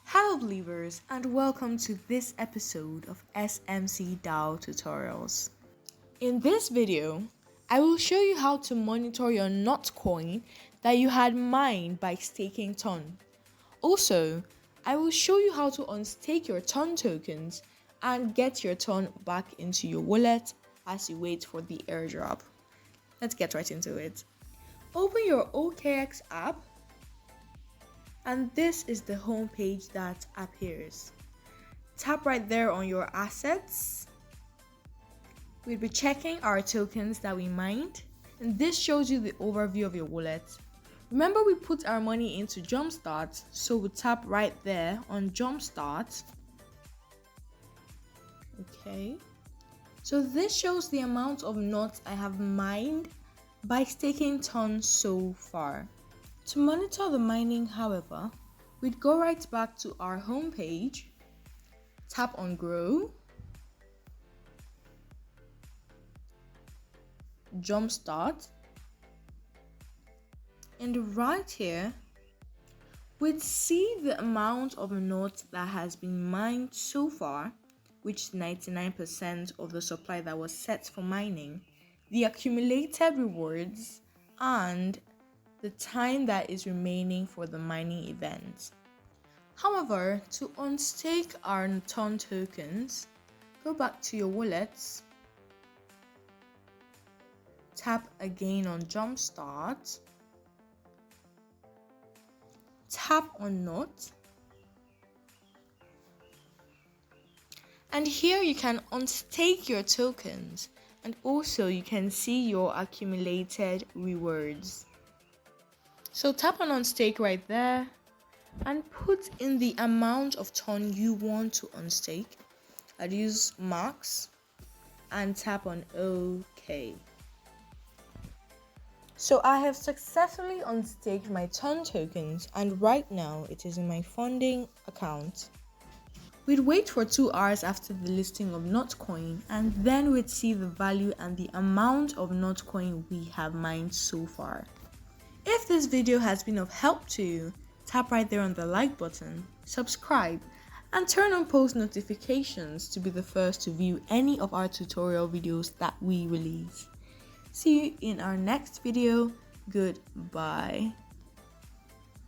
Hello believers, and welcome to this episode of SMC DAO Tutorials. In this video, I will show you how to monitor your NOT coin that you had mined by staking Ton. Also, I will show you how to unstake your Ton tokens and get your Ton back into your wallet as you wait for the airdrop. Let's get right into it. Open your OKX app, and this is the home page that appears. Tap right there on your assets. We'll be checking our tokens that we mined, and this shows you the overview of your wallet. Remember, we put our money into Jumpstart, so we tap right there on Jumpstart. Okay, so this shows the amount of NOTs I have mined by staking Ton so far. To monitor the mining, however, we'd go right back to our home page, tap on Grow, Jumpstart, and right here, we'd see the amount of NOTs that has been mined so far, which is 99% of the supply that was set for mining, the accumulated rewards, and the time that is remaining for the mining event. However, to unstake our Ton tokens, go back to your wallets, tap again on Jumpstart, tap on NOT, and here you can unstake your tokens, and also you can see your accumulated rewards. So tap on unstake right there and put in the amount of Ton you want to unstake. I'd use max and tap on OK. So I have successfully unstaked my Ton tokens, and right now it is in my funding account. We'd wait for 2 hours after the listing of NOT coin, and then we'd see the value and the amount of NOT coin we have mined so far. If this video has been of help to you, tap right there on the like button, subscribe, and turn on post notifications to be the first to view any of our tutorial videos that we release. See you in our next video. Goodbye.